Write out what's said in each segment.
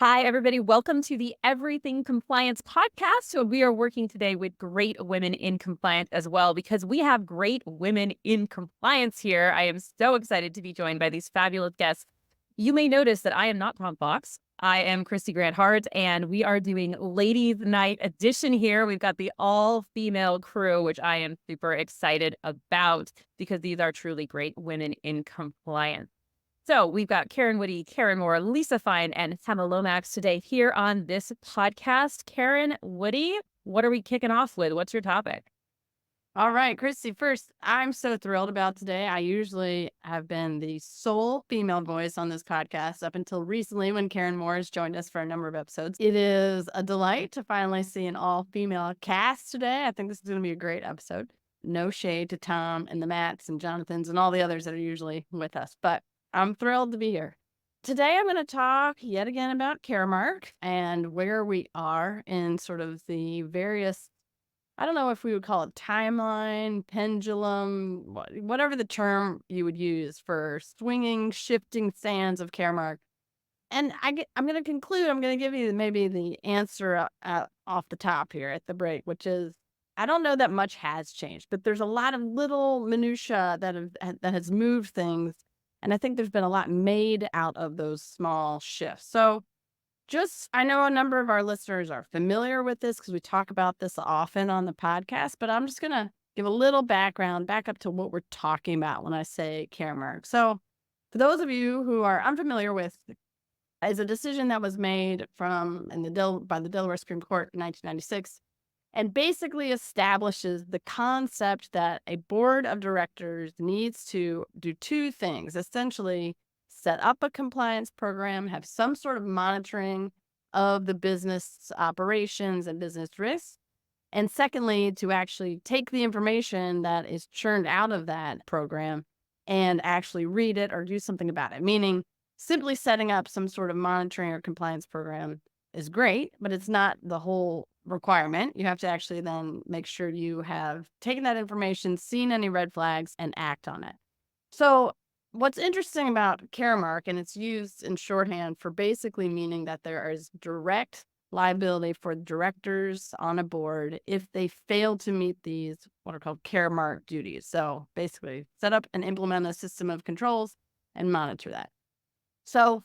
Hi, everybody. Welcome to the Everything Compliance podcast. So, we are working today with great women in compliance as well, because we have great women in compliance here. I am so excited to be joined by these fabulous guests. You may notice that I am not Tom Fox. I am Kristy Grant-Hart, and we are doing Ladies Night Edition here. We've got the all-female crew, which I am super excited about because these are truly great women in compliance. So we've got Karen Woody, Karen Moore, Lisa Fine, and Hemma Lomax today here on this podcast. Karen Woody, what are we kicking off with? What's your topic? All right, Christy, first, I'm so thrilled about today. I usually have been the sole female voice on this podcast up until recently when Karen Moore has joined us for a number of episodes. It is a delight to finally see an all female cast today. I think this is going to be a great episode. No shade to Tom and the Matts and Jonathans and all the others that are usually with us, but I'm thrilled to be here. Today, I'm going to talk yet again about Caremark and where we are in sort of the various, I don't know if we would call it timeline, pendulum, whatever the term you would use for swinging, shifting sands of Caremark. And I'm going to conclude, I'm going to give you maybe the answer off the top here at the break, which is I don't know that much has changed, but there's a lot of little minutia that has moved things. And I think there's been a lot made out of those small shifts. So I know a number of our listeners are familiar with this because we talk about this often on the podcast, but I'm just going to give a little background back up to what we're talking about when I say Caremark. So, for those of you who are unfamiliar with, is a decision that was made by the Delaware Supreme Court in 1996, and basically establishes the concept that a board of directors needs to do two things: essentially set up a compliance program, have some sort of monitoring of the business operations and business risks. And secondly, to actually take the information that is churned out of that program and actually read it or do something about it. Meaning, simply setting up some sort of monitoring or compliance program is great, but it's not the whole requirement. You have to actually then make sure you have taken that information, seen any red flags, and act on it. So, what's interesting about Caremark, and it's used in shorthand for basically meaning that there is direct liability for directors on a board if they fail to meet these what are called Caremark duties. So, basically, set up and implement a system of controls and monitor that. So,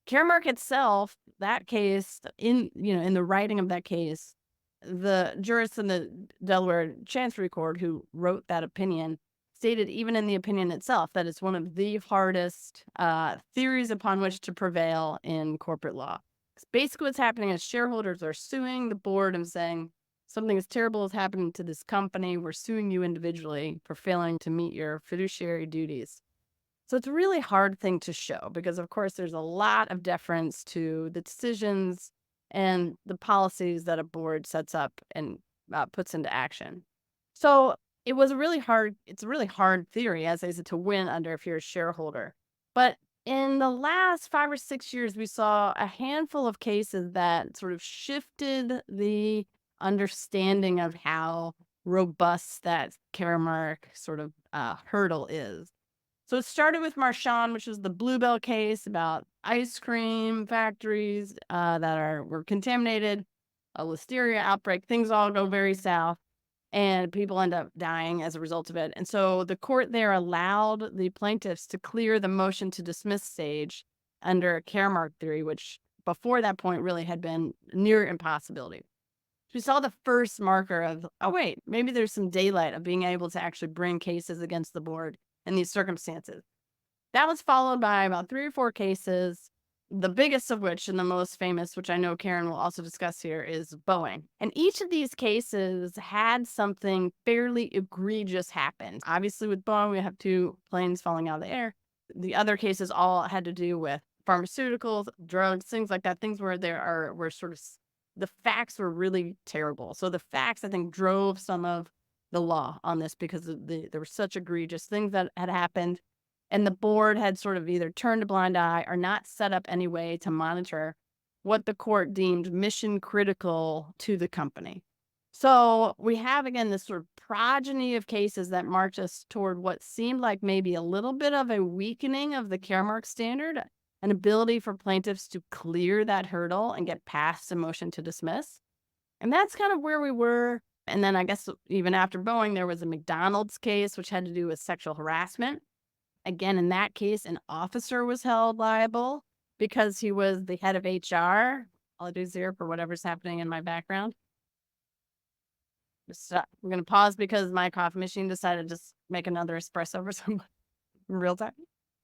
Caremark itself, that case, in the writing of that case, the jurist in the Delaware Chancery Court who wrote that opinion stated, even in the opinion itself, that it's one of the hardest theories upon which to prevail in corporate law. 'Cause basically, what's happening is shareholders are suing the board and saying something as terrible is happening to this company. We're suing you individually for failing to meet your fiduciary duties. So it's a really hard thing to show because, of course, there's a lot of deference to the decisions and the policies that a board sets up and puts into action. So it's a really hard theory, as I said, to win under if you're a shareholder. But in the last 5 or 6 years, we saw a handful of cases that sort of shifted the understanding of how robust that Caremark sort of hurdle is. So it started with Marchand, which was the Bluebell case about ice cream factories were contaminated, a listeria outbreak. Things all go very south, and people end up dying as a result of it. And so the court there allowed the plaintiffs to clear the motion to dismiss stage under a Caremark theory, which before that point really had been near impossibility. So we saw the first marker of, oh, wait, maybe there's some daylight of being able to actually bring cases against the board in these circumstances. That was followed by about 3 or 4 cases, the biggest of which and the most famous, which I know Karen will also discuss here, is Boeing. And each of these cases had something fairly egregious happen. Obviously, with Boeing, we have 2 planes falling out of the air. The other cases all had to do with pharmaceuticals, drugs, things like that, things where the facts were really terrible. So the facts, I think, drove some of the law on this because there were such egregious things that had happened. And the board had sort of either turned a blind eye or not set up any way to monitor what the court deemed mission critical to the company. So we have, again, this sort of progeny of cases that march us toward what seemed like maybe a little bit of a weakening of the Caremark standard. an ability for plaintiffs to clear that hurdle and get past a motion to dismiss. And that's kind of where we were. And then I guess even after Boeing, there was a McDonald's case, which had to do with sexual harassment. Again, in that case, an officer was held liable because he was the head of HR. Apologies here for whatever's happening in my background. We're going to pause because my coffee machine decided to just make another espresso for some in real time.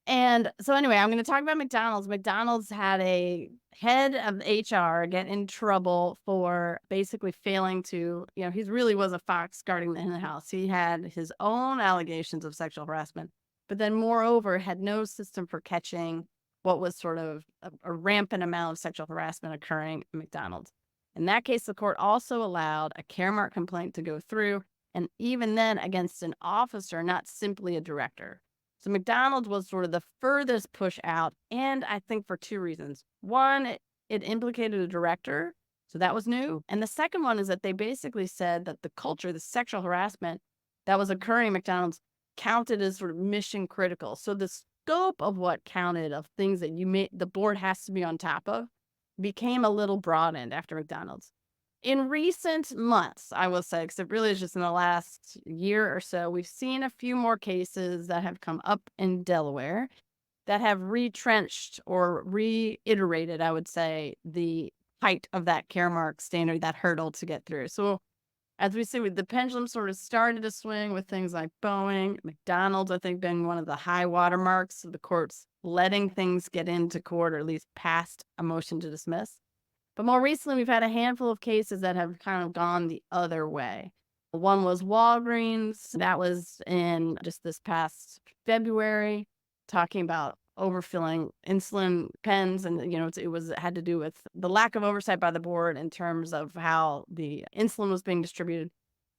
And so anyway, I'm going to talk about McDonald's. McDonald's had a head of HR get in trouble for basically failing to, he really was a fox guarding the hen house. He had his own allegations of sexual harassment, but then moreover had no system for catching what was sort of a rampant amount of sexual harassment occurring at McDonald's. In that case, the court also allowed a Caremark complaint to go through, and even then against an officer, not simply a director. So McDonald's was sort of the furthest push out, and I think for two reasons. One, it implicated a director, so that was new. And the second one is that they basically said that the culture, the sexual harassment that was occurring at McDonald's counted as sort of mission critical. So the scope of what counted of things that the board has to be on top of became a little broadened after McDonald's. In recent months, I will say, because it really is just in the last year or so, we've seen a few more cases that have come up in Delaware that have retrenched or reiterated, I would say, the height of that Caremark standard, that hurdle to get through. So as we see, the pendulum sort of started to swing with things like Boeing, McDonald's, I think, being one of the high watermarks of the courts letting things get into court or at least past a motion to dismiss. But more recently, we've had a handful of cases that have kind of gone the other way. One was Walgreens. That was in just this past February, talking about overfilling insulin pens. And, it had to do with the lack of oversight by the board in terms of how the insulin was being distributed.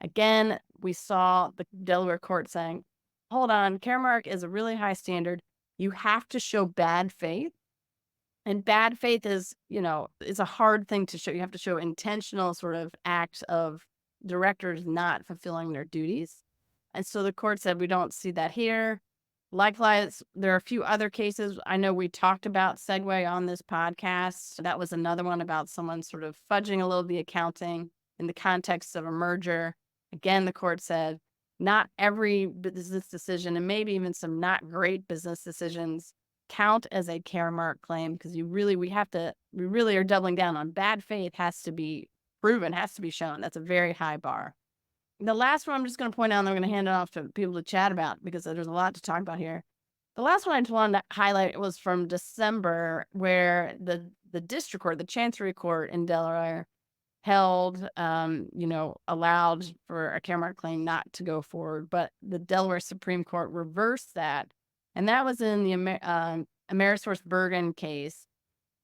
Again, we saw the Delaware court saying, hold on, Caremark is a really high standard. You have to show bad faith. And bad faith is a hard thing to show. You have to show intentional sort of acts of directors not fulfilling their duties. And so the court said, we don't see that here. Likewise, there are a few other cases. I know we talked about Segway on this podcast. That was another one about someone sort of fudging a little the accounting in the context of a merger. Again, the court said, not every business decision, and maybe even some not great business decisions, count as a Caremark claim, because we really are doubling down on bad faith. Has to be proven, has to be shown. That's a very high bar. The last one I'm just going to point out, and I'm going to hand it off to people to chat about because there's a lot to talk about here. The last one I just wanted to highlight was from December, where the district court, the Chancery Court in Delaware, held, allowed for a Caremark claim not to go forward, but the Delaware Supreme Court reversed that. And that was in the AmerisourceBergen case.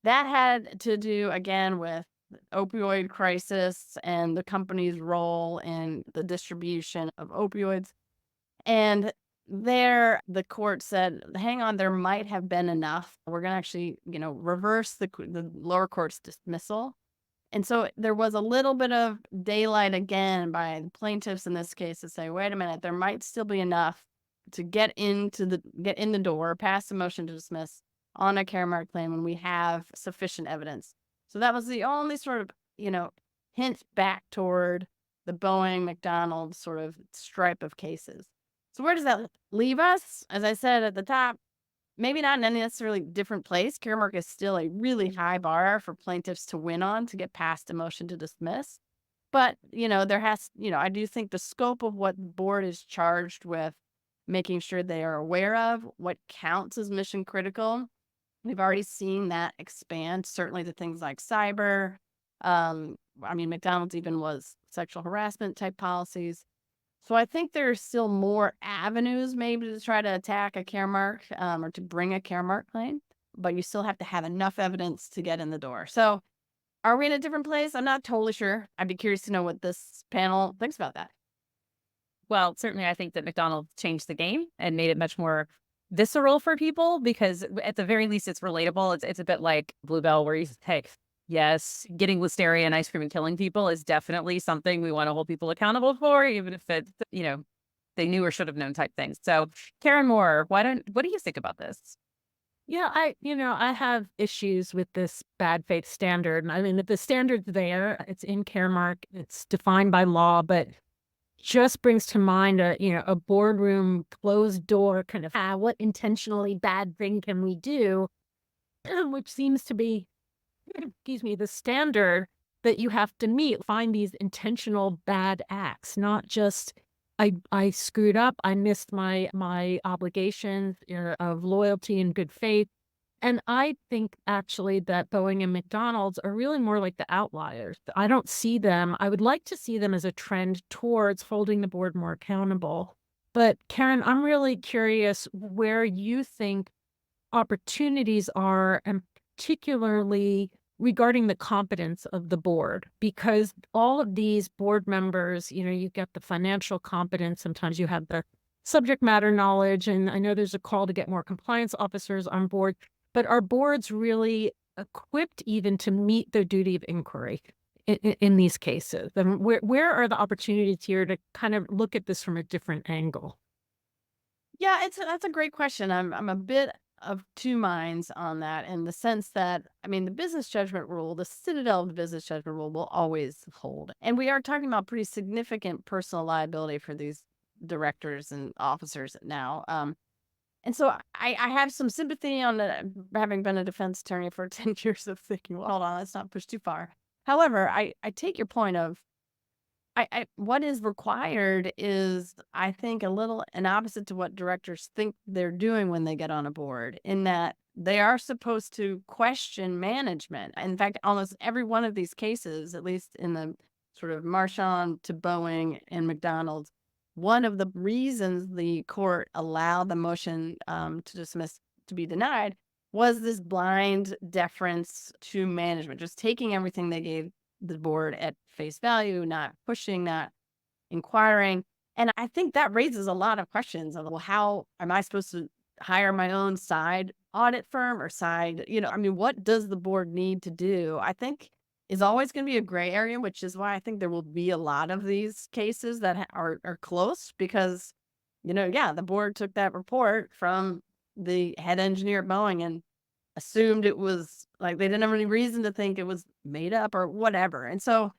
That had to do, again, with the opioid crisis and the company's role in the distribution of opioids. And there, the court said, hang on, there might have been enough. We're going to actually, reverse the lower court's dismissal. And so there was a little bit of daylight again by the plaintiffs in this case to say, wait a minute, there might still be enough to get in the door, pass the motion to dismiss on a Caremark claim when we have sufficient evidence. So that was the only sort of, hint back toward the Boeing McDonald's sort of stripe of cases. So where does that leave us? As I said at the top, maybe not in any necessarily different place. Caremark is still a really high bar for plaintiffs to win on to get past a motion to dismiss. But, I do think the scope of what the board is charged with, making sure they are aware of what counts as mission critical. We've already seen that expand, certainly to things like cyber. McDonald's even was sexual harassment type policies. So I think there are still more avenues maybe to try to attack a Caremark or to bring a Caremark claim, but you still have to have enough evidence to get in the door. So are we in a different place? I'm not totally sure. I'd be curious to know what this panel thinks about that. Well, certainly I think that McDonald's changed the game and made it much more visceral for people because at the very least it's relatable. It's a bit like Bluebell where you say, hey, yes, getting listeria and ice cream and killing people is definitely something we want to hold people accountable for, even if it's, they knew or should have known type things. So Karen Moore, what do you think about this? Yeah, I have issues with this bad faith standard. I mean, the standard's there, it's in Caremark, it's defined by law, but just brings to mind a boardroom closed door kind of, what intentionally bad thing can we do? Which seems to be, excuse me, the standard that you have to meet. Find these intentional bad acts, not just I screwed up, I missed my obligations of loyalty and good faith. And I think actually that Boeing and McDonald's are really more like the outliers. I don't see them. I would like to see them as a trend towards holding the board more accountable. But Karen, I'm really curious where you think opportunities are, and particularly regarding the competence of the board, because all of these board members, you get the financial competence, sometimes you have the subject matter knowledge, and I know there's a call to get more compliance officers on board, but are boards really equipped even to meet their duty of inquiry in these cases? And where are the opportunities here to kind of look at this from a different angle? Yeah, that's a great question. I'm a bit of two minds on that in the sense that I mean the business judgment rule, the citadel of the business judgment rule will always hold. And we are talking about pretty significant personal liability for these directors and officers now. And so I have some sympathy on the, having been a defense attorney for 10 years of thinking, well, hold on, let's not push too far. However, I take your point of I what is required is, I think, a little an opposite to what directors think they're doing when they get on a board, in that they are supposed to question management. In fact, almost every one of these cases, at least in the sort of Marchand to Boeing and McDonald's, one of the reasons the court allowed the motion to dismiss to be denied was this blind deference to management, just taking everything they gave the board at face value, not pushing, not inquiring. And I think that raises a lot of questions of, well, how am I supposed to hire my own side audit firm or side, I mean, what does the board need to do? I think is always going to be a gray area, which is why I think there will be a lot of these cases that are close because, yeah, the board took that report from the head engineer at Boeing and assumed it was like they didn't have any reason to think it was made up or whatever. And so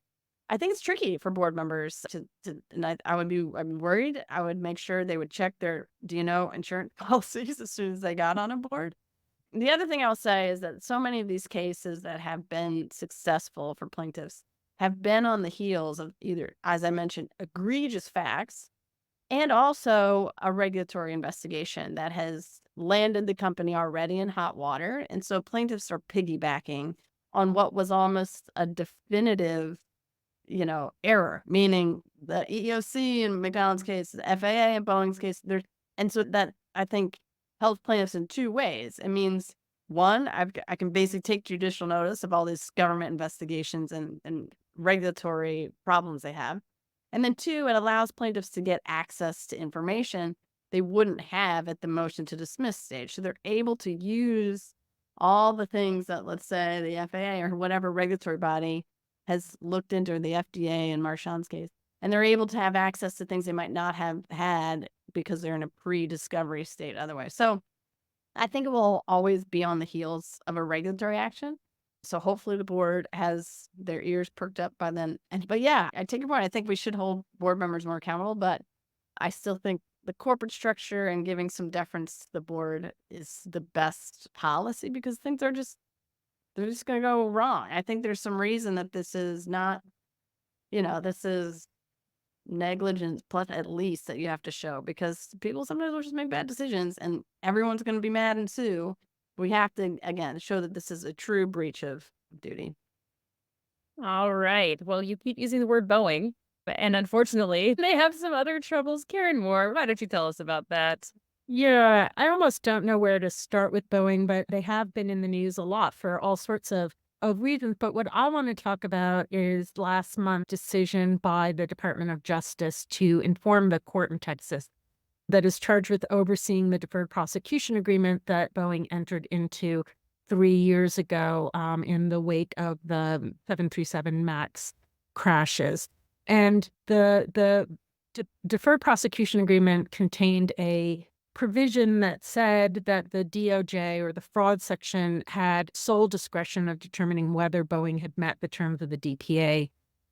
I think it's tricky for board members and I'm worried. I would make sure they would check their D&O insurance policies as soon as they got on a board. The other thing I'll say is that so many of these cases that have been successful for plaintiffs have been on the heels of either, as I mentioned, egregious facts and also a regulatory investigation that has landed the company already in hot water. And so plaintiffs are piggybacking on what was almost a definitive, error, meaning the EEOC in McDonald's case, the FAA in Boeing's case, and so that I think helps plaintiffs in two ways. It means one, I can basically take judicial notice of all these government investigations and regulatory problems they have. And then two, it allows plaintiffs to get access to information they wouldn't have at the motion to dismiss stage. So they're able to use all the things that, let's say, the FAA or whatever regulatory body has looked into, the FDA in Marchand's case, and they're able to have access to things they might not have had because they're in a pre-discovery state otherwise. So I think it will always be on the heels of a regulatory action. So hopefully the board has their ears perked up by then. But yeah, I take your point. I think we should hold board members more accountable, but I still think the corporate structure and giving some deference to the board is the best policy because things are they're just going to go wrong. I think there's some reason that this is not, this is negligence plus at least that you have to show because people sometimes will just make bad decisions and everyone's going to be mad and sue. We have to, again, show that this is a true breach of duty. All right. Well, you keep using the word Boeing, and unfortunately, they have some other troubles. Karen Moore, why don't you tell us about that? Yeah, I almost don't know where to start with Boeing, but they have been in the news a lot for all sorts of reasons. But what I want to talk about is last month's decision by the Department of Justice to inform the court in Texas that is charged with overseeing the deferred prosecution agreement that Boeing entered into 3 years ago in the wake of the 737 MAX crashes. And the deferred prosecution agreement contained a provision that said that the DOJ or the fraud section had sole discretion of determining whether Boeing had met the terms of the DPA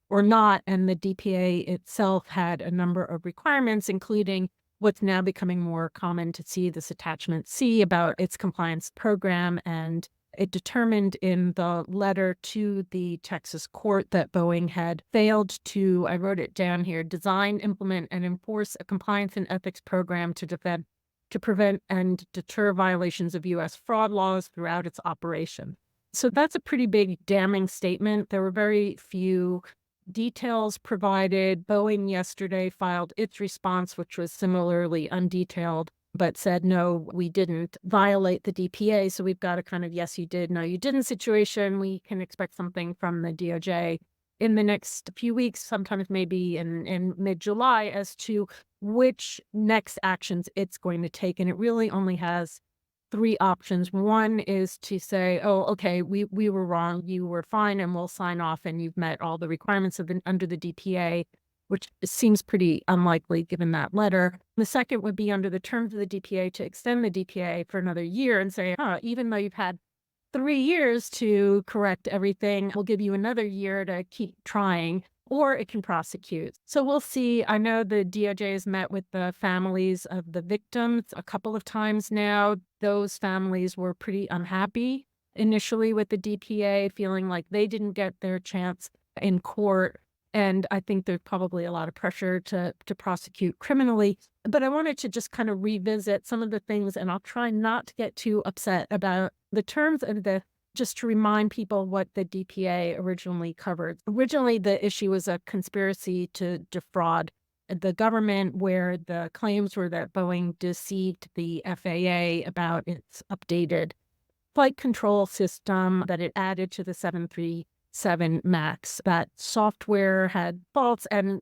or not. And the DPA itself had a number of requirements, including what's now becoming more common to see, this attachment C, about its compliance program. And it determined in the letter to the Texas court that Boeing had failed to, I wrote it down here, design, implement, and enforce a compliance and ethics program to prevent and deter violations of U.S. fraud laws throughout its operation. So that's a pretty big damning statement. There were very few details provided. Boeing yesterday filed its response, which was similarly undetailed, but said, no, we didn't violate the DPA. So we've got a kind of yes, you did, no, you didn't situation. We can expect something from the DOJ in the next few weeks, sometimes maybe in mid-July, as to which next actions it's going to take. And it really only has three options. One is to say, oh, okay, we were wrong, you were fine, and we'll sign off, and you've met all the requirements under the DPA, which seems pretty unlikely given that letter. The second would be under the terms of the DPA to extend the DPA for another year and say, even though you've had 3 years to correct everything, we'll give you another year to keep trying, or it can prosecute. So we'll see. I know the DOJ has met with the families of the victims a couple of times now. Those families were pretty unhappy initially with the DPA, feeling like they didn't get their chance in court. And I think there's probably a lot of pressure to prosecute criminally. But I wanted to just kind of revisit some of the things, and I'll try not to get too upset about the terms of the, just to remind people what the DPA originally covered. Originally, the issue was a conspiracy to defraud the government, where the claims were that Boeing deceived the FAA about its updated flight control system that it added to the 737 MAX. That software had faults, and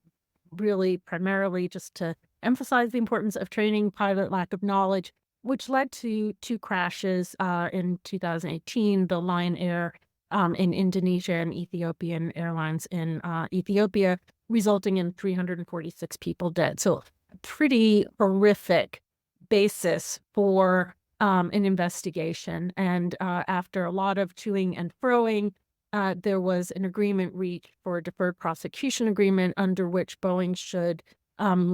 really primarily just to emphasize the importance of training, pilot lack of knowledge, which led to 2 crashes in 2018, the Lion Air in Indonesia and Ethiopian Airlines in Ethiopia, resulting in 346 people dead. So a pretty horrific basis for an investigation. And after a lot of toing and froing, there was an agreement reached for a deferred prosecution agreement under which Boeing should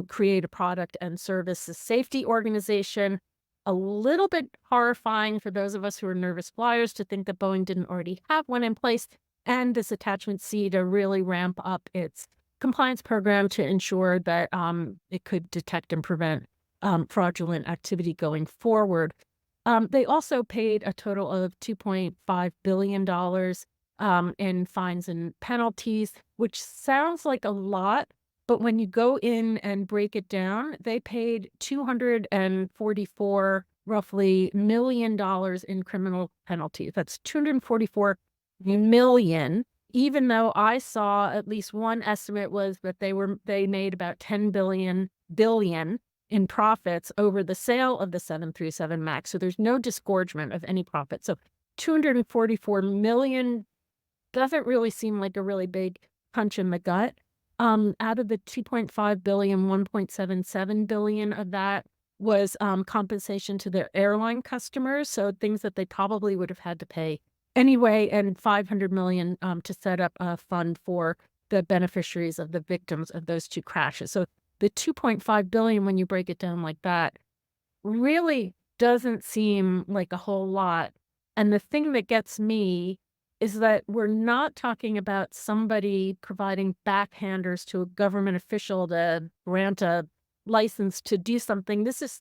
create a product and services safety organization. A little bit horrifying for those of us who are nervous flyers to think that Boeing didn't already have one in place, and this attachment C to really ramp up its compliance program to ensure that it could detect and prevent fraudulent activity going forward. They also paid a total of $2.5 billion in fines and penalties, which sounds like a lot. But when you go in and break it down, they paid $244 roughly $1 million in criminal penalties. That's $244 million, even though I saw at least one estimate was that they made about $10 billion in profits over the sale of the 737 MAX. So there's no disgorgement of any profit. So $244 million doesn't really seem like a really big punch in the gut. Out of the $2.5 billion, $1.77 billion of that was compensation to their airline customers, so things that they probably would have had to pay anyway, and $500 million to set up a fund for the beneficiaries of the victims of those 2 crashes. So the $2.5 billion, when you break it down like that, really doesn't seem like a whole lot. And the thing that gets me is that we're not talking about somebody providing backhanders to a government official to grant a license to do something. This is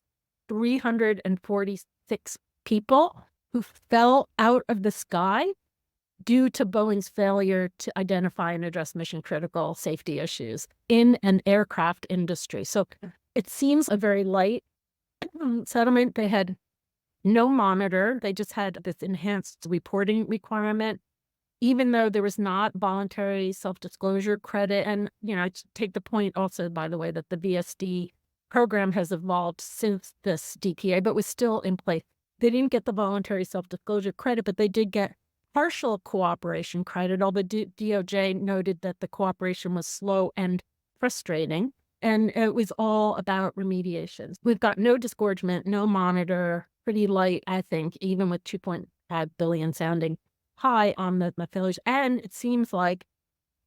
346 people who fell out of the sky due to Boeing's failure to identify and address mission-critical safety issues in an aircraft industry. So it seems a very light settlement. They had no monitor. They just had this enhanced reporting requirement, even though there was not voluntary self-disclosure credit. And, I take the point also, by the way, that the VSD program has evolved since this DPA, but was still in place. They didn't get the voluntary self-disclosure credit, but they did get partial cooperation credit, although DOJ noted that the cooperation was slow and frustrating. And it was all about remediations. We've got no disgorgement, no monitor, pretty light, I think, even with 2.5 billion sounding high on the failures. And it seems like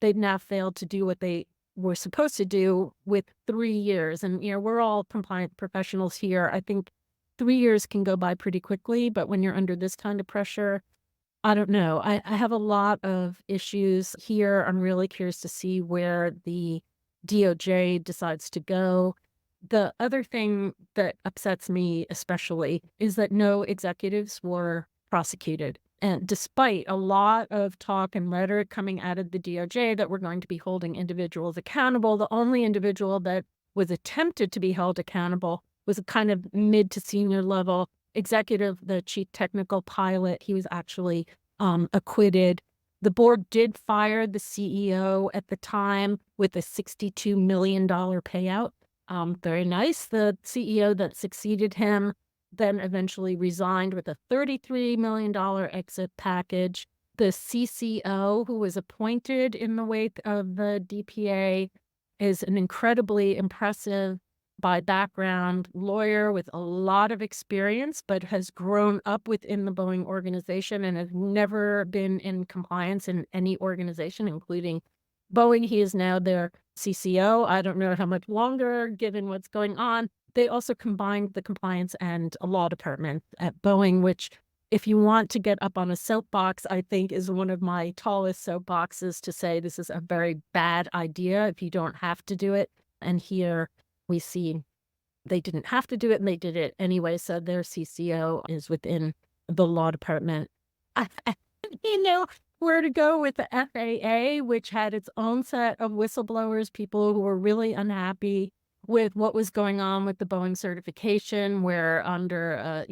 they've now failed to do what they were supposed to do with 3 years. And, we're all compliant professionals here. I think 3 years can go by pretty quickly, but when you're under this kind of pressure, I don't know. I have a lot of issues here. I'm really curious to see where the DOJ decides to go. The other thing that upsets me especially is that no executives were prosecuted. And despite a lot of talk and rhetoric coming out of the DOJ that we're going to be holding individuals accountable, the only individual that was attempted to be held accountable was a kind of mid to senior level executive, the chief technical pilot. He was actually acquitted. The board did fire the CEO at the time with a $62 million payout. Very nice. The CEO that succeeded him then eventually resigned with a $33 million exit package. The CCO, who was appointed in the wake of the DPA, is an incredibly impressive by background lawyer with a lot of experience, but has grown up within the Boeing organization and has never been in compliance in any organization, including Boeing. He is now their CCO. I don't know how much longer, given what's going on. They also combined the compliance and a law department at Boeing, which, if you want to get up on a soapbox, I think is one of my tallest soapboxes to say this is a very bad idea if you don't have to do it. And here we see they didn't have to do it and they did it anyway. So their CCO is within the law department. Where to go with the FAA, which had its own set of whistleblowers, people who were really unhappy with what was going on with the Boeing certification, where under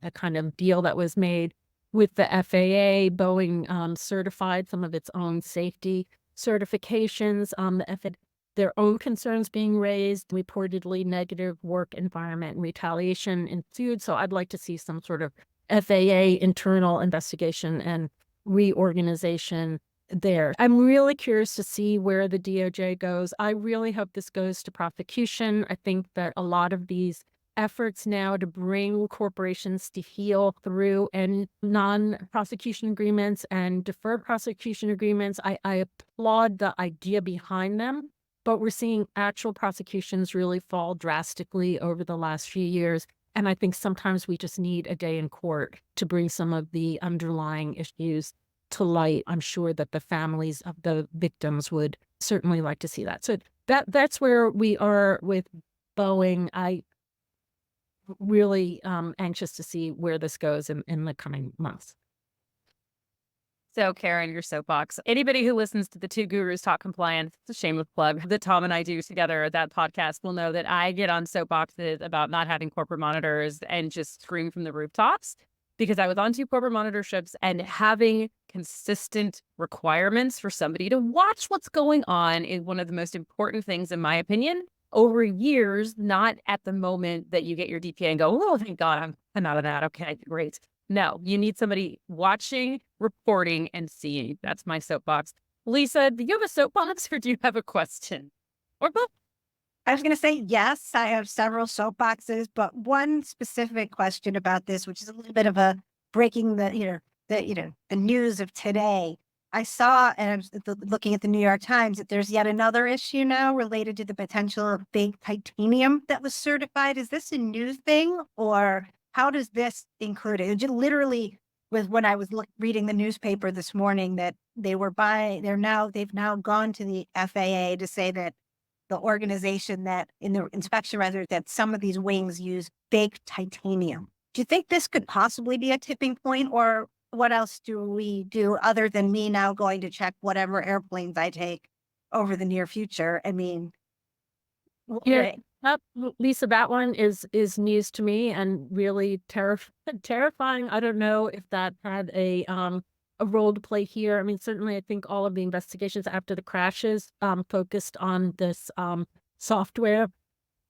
a kind of deal that was made with the FAA, Boeing certified some of its own safety certifications. The FAA, their own concerns being raised, reportedly negative work environment and retaliation ensued. So I'd like to see some sort of FAA internal investigation and reorganization there. I'm really curious to see where the DOJ goes. I really hope this goes to prosecution. I think that a lot of these efforts now to bring corporations to heel through and non-prosecution agreements and defer prosecution agreements, I applaud the idea behind them. But we're seeing actual prosecutions really fall drastically over the last few years. And I think sometimes we just need a day in court to bring some of the underlying issues to light. I'm sure that the families of the victims would certainly like to see that. So that's where we are with Boeing. I really anxious to see where this goes in the coming months. So, Karen, your soapbox. Anybody who listens to the Two Gurus Talk Compliance, it's a shameless plug, that Tom and I do together, that podcast, will know that I get on soapboxes about not having corporate monitors and just scream from the rooftops, because I was on 2 corporate monitorships, and having consistent requirements for somebody to watch what's going on is one of the most important things, in my opinion, over years, not at the moment that you get your DPA and go, oh, thank God, I'm out of that. Okay, great. No, you need somebody watching, reporting, and seeing. That's my soapbox. Lisa, do you have a soapbox or do you have a question? Or both? I was going to say, yes, I have several soapboxes, but one specific question about this, which is a little bit of a breaking the news of today. I saw, and I was looking at the New York Times, that there's yet another issue now related to the potential of fake titanium that was certified. Is this a new thing, or how does this include it? It just literally was when I was reading the newspaper this morning that they've now gone to the FAA to say that the organization that in the inspection rather that some of these wings use fake titanium. Do you think this could possibly be a tipping point, or what else do we do other than me now going to check whatever airplanes I take over the near future? I mean, Yeah, Lisa, that one is news to me and really terrifying. I don't know if that had a role to play here. I mean, certainly I think all of the investigations after the crashes focused on this software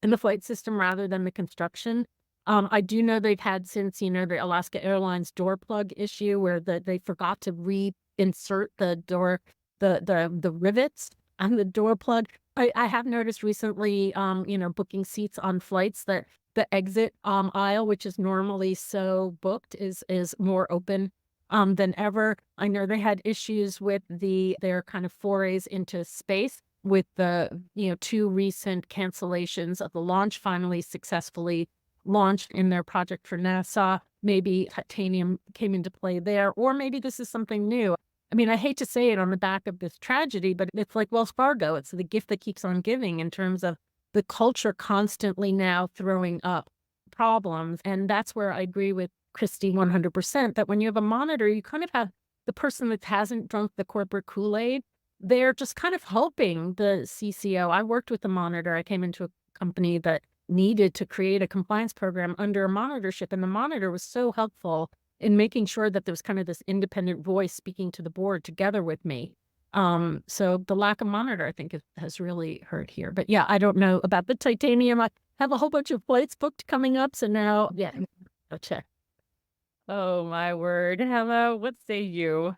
in the flight system rather than the construction. I do know they've had since, the Alaska Airlines door plug issue where they forgot to reinsert the door, the rivets on the door plug. I have noticed recently, booking seats on flights that the exit aisle, which is normally so booked, is more open than ever. I know they had issues with their kind of forays into space with the 2 recent cancellations of the launch finally successfully launched in their project for NASA. Maybe titanium came into play there, or maybe this is something new. I mean, I hate to say it on the back of this tragedy, but it's like Wells Fargo. It's the gift that keeps on giving in terms of the culture constantly now throwing up problems. And that's where I agree with Kristy 100% that when you have a monitor, you kind of have the person that hasn't drunk the corporate Kool-Aid. They're just kind of helping the CCO. I worked with the monitor. I came into a company that needed to create a compliance program under a monitorship, and the monitor was so helpful in making sure that there was kind of this independent voice speaking to the board together with me. So the lack of monitor, I think, has really hurt here. But yeah, I don't know about the titanium. I have a whole bunch of flights booked coming up, so now, yeah, I'll check. Oh, my word. Hemma, what say you?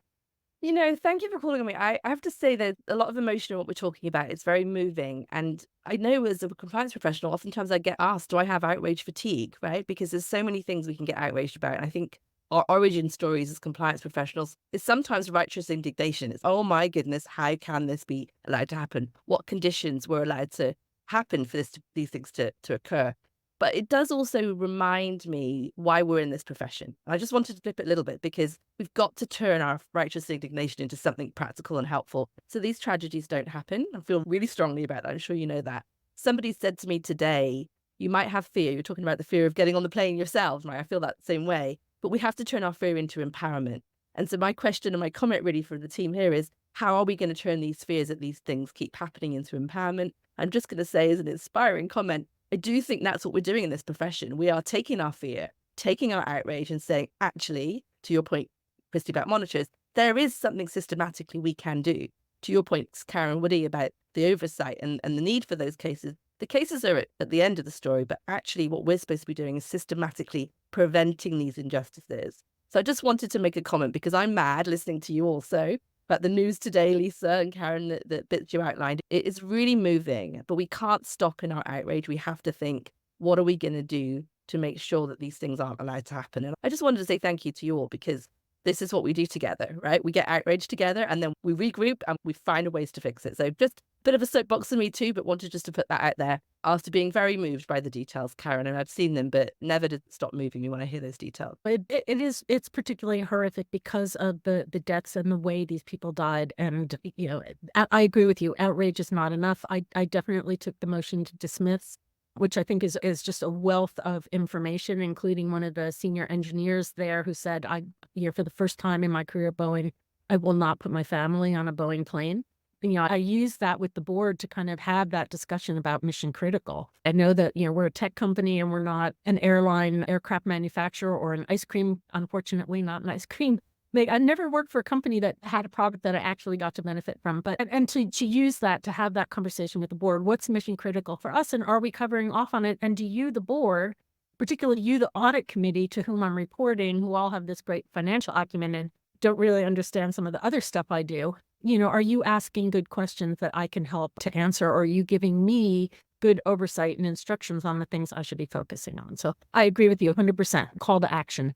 Thank you for calling on me. I have to say there's a lot of emotion in what we're talking about. It's very moving. And I know as a compliance professional, oftentimes I get asked, do I have outrage fatigue, right? Because there's so many things we can get outraged about. And I think our origin stories as compliance professionals is sometimes righteous indignation. It's, oh my goodness, how can this be allowed to happen? What conditions were allowed to happen for these things to occur? But it does also remind me why we're in this profession. I just wanted to flip it a little bit because we've got to turn our righteous indignation into something practical and helpful so these tragedies don't happen. I feel really strongly about that. I'm sure you know that. Somebody said to me today, you might have fear. You're talking about the fear of getting on the plane yourselves, right? I feel that same way. But we have to turn our fear into empowerment. And so my question and my comment really for the team here is, how are we going to turn these fears that these things keep happening into empowerment? I'm just going to say as an inspiring comment, I do think that's what we're doing in this profession. We are taking our fear, taking our outrage and saying, actually, to your point, Kristy, about monitors, there is something systematically we can do. To your point, Karen Woody, about the oversight and the need for those cases. The cases are at the end of the story, but actually what we're supposed to be doing is systematically preventing these injustices. So I just wanted to make a comment because I'm mad listening to you also about the news today, Lisa and Karen, the bits you outlined. It is really moving, but we can't stop in our outrage. We have to think, what are we going to do to make sure that these things aren't allowed to happen? And I just wanted to say thank you to you all because this is what we do together, right? We get outraged together and then we regroup and we find ways to fix it. So just a bit of a soapbox for me too, but wanted just to put that out there after being very moved by the details, Karen, and I've seen them, but never did stop moving me when I hear those details. It's particularly horrific because of the deaths and the way these people died. And, I agree with you. Outrage is not enough. I definitely took the motion to dismiss, which I think is just a wealth of information, including one of the senior engineers there who said, for the first time in my career at Boeing, I will not put my family on a Boeing plane. I use that with the board to kind of have that discussion about mission critical. I know that, we're a tech company and we're not an aircraft manufacturer or an ice cream, unfortunately, not an ice cream. I never worked for a company that had a product that I actually got to benefit from. But and to use that, to have that conversation with the board, what's mission critical for us and are we covering off on it? And do you, the board, particularly you, the audit committee to whom I'm reporting, who all have this great financial acumen and don't really understand some of the other stuff I do, are you asking good questions that I can help to answer? Or are you giving me good oversight and instructions on the things I should be focusing on? So I agree with you 100%. Call to action.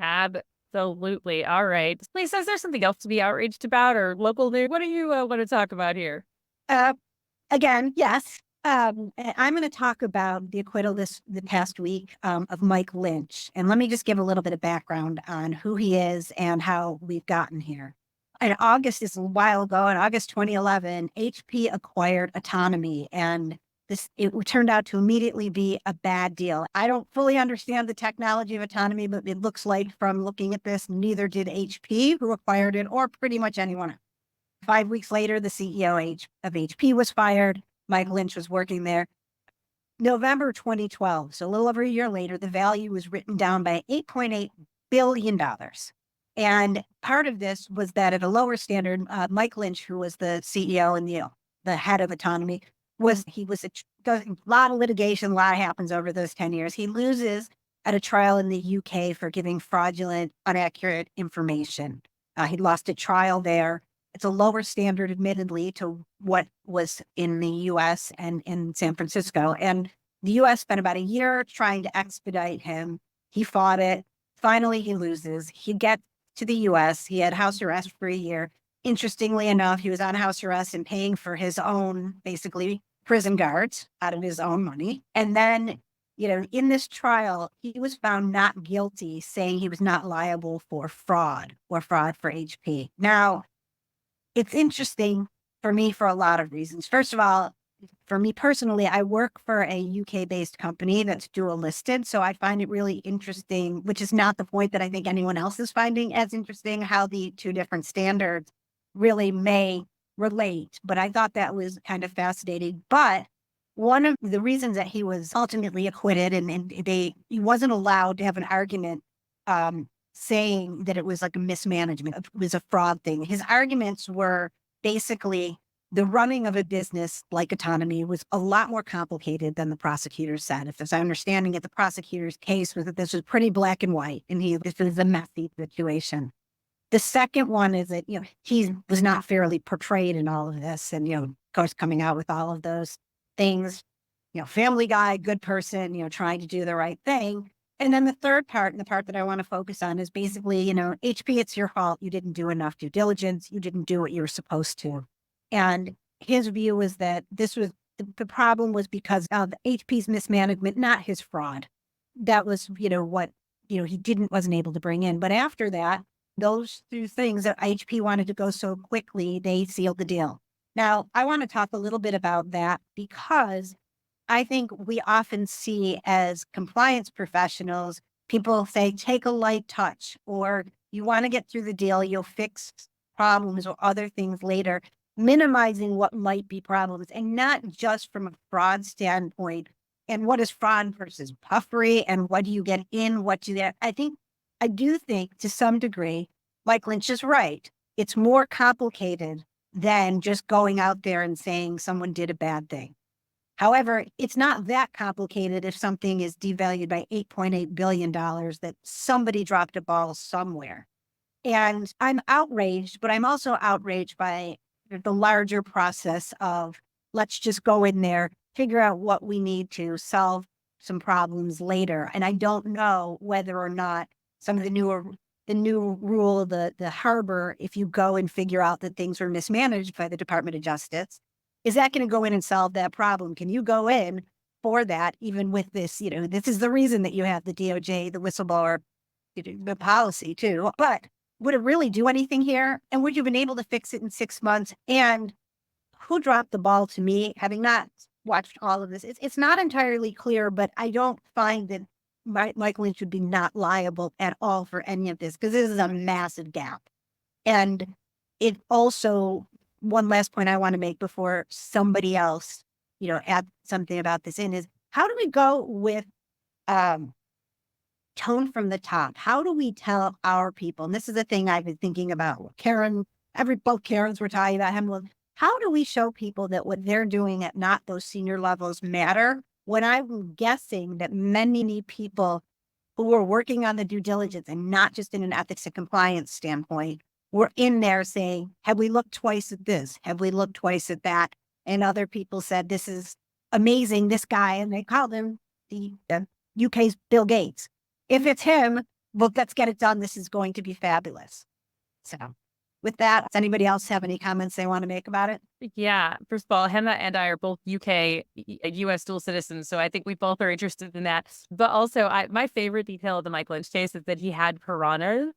Absolutely. All right. Lisa, is there something else to be outraged about or local news? What do you want to talk about here? Again, yes. I'm going to talk about the acquittal the past week of Mike Lynch. And let me just give a little bit of background on who he is and how we've gotten here. In August, is a while ago, in August 2011, HP acquired Autonomy, and it turned out to immediately be a bad deal. I don't fully understand the technology of Autonomy, but it looks like from looking at this, neither did HP, who acquired it, or pretty much anyone. 5 weeks later, the CEO of HP was fired. Mike Lynch was working there. November 2012, so a little over a year later, the value was written down by $8.8 billion. And part of this was that at a lower standard, Mike Lynch, who was the CEO and the head of Autonomy, was a lot of litigation, a lot happens over those 10 years. He loses at a trial in the UK for giving fraudulent, inaccurate information. He lost a trial there. It's a lower standard, admittedly, to what was in the US and in San Francisco. And the US spent about a year trying to expedite him. He fought it. Finally, he loses. He gets to the US. He had house arrest for a year. Interestingly enough, he was on house arrest and paying for his own, basically, prison guards out of his own money. And then, in this trial, he was found not guilty, saying he was not liable for fraud for HP. Now, it's interesting for me for a lot of reasons. First of all, for me personally, I work for a UK-based company that's dual listed. So I find it really interesting, which is not the point that I think anyone else is finding as interesting, how the two different standards really may relate. But I thought that was kind of fascinating. But one of the reasons that he was ultimately acquitted and he wasn't allowed to have an argument saying that it was like a mismanagement, it was a fraud thing. His arguments were basically the running of a business like Autonomy was a lot more complicated than the prosecutor said. If as I understanding it, the prosecutor's case was that this was pretty black and white and this was a messy situation. The second one is that, he was not fairly portrayed in all of this. And, of course, coming out with all of those things, family guy, good person, trying to do the right thing. And then the third part, and the part that I want to focus on, is basically, HP, it's your fault. You didn't do enough due diligence. You didn't do what you were supposed to. And his view was that this was the problem was because of HP's mismanagement, not his fraud. That was, what, he wasn't able to bring in. But after that, those two things that HP wanted to go so quickly, they sealed the deal. Now, I want to talk a little bit about that because I think we often see as compliance professionals, people say, take a light touch, or you want to get through the deal, you'll fix problems or other things later, minimizing what might be problems, and not just from a fraud standpoint. And what is fraud versus puffery, and what do you get in, what do you get? I do think to some degree, Mike Lynch is right. It's more complicated than just going out there and saying someone did a bad thing. However, it's not that complicated if something is devalued by $8.8 billion that somebody dropped a ball somewhere. And I'm outraged, but I'm also outraged by the larger process of let's just go in there, figure out what we need to solve some problems later. And I don't know whether or not some of the new rule, the harbor, if you go and figure out that things were mismanaged by the Department of Justice, is that going to go in and solve that problem? Can you go in for that, even with this, this is the reason that you have the DOJ, the whistleblower, the policy too. But would it really do anything here? And would you have been able to fix it in 6 months? And who dropped the ball to me, having not watched all of this? It's not entirely clear, but I don't find that Mike Lynch would be not liable at all for any of this, because this is a massive gap. And it also, one last point I want to make before somebody else, add something about this in, is how do we go with tone from the top? How do we tell our people? And this is the thing I've been thinking about. Both Karens were talking about Hemma. How do we show people that what they're doing at not those senior levels matter? When I'm guessing that many people who are working on the due diligence, and not just in an ethics and compliance standpoint, were in there saying, have we looked twice at this? Have we looked twice at that? And other people said, this is amazing, this guy. And they called him the UK's Bill Gates. If it's him, well, let's get it done. This is going to be fabulous. So with that, does anybody else have any comments they want to make about it? Yeah. First of all, Hemma and I are both US dual citizens, so I think we both are interested in that. But also, my favorite detail of the Mike Lynch case is that he had piranhas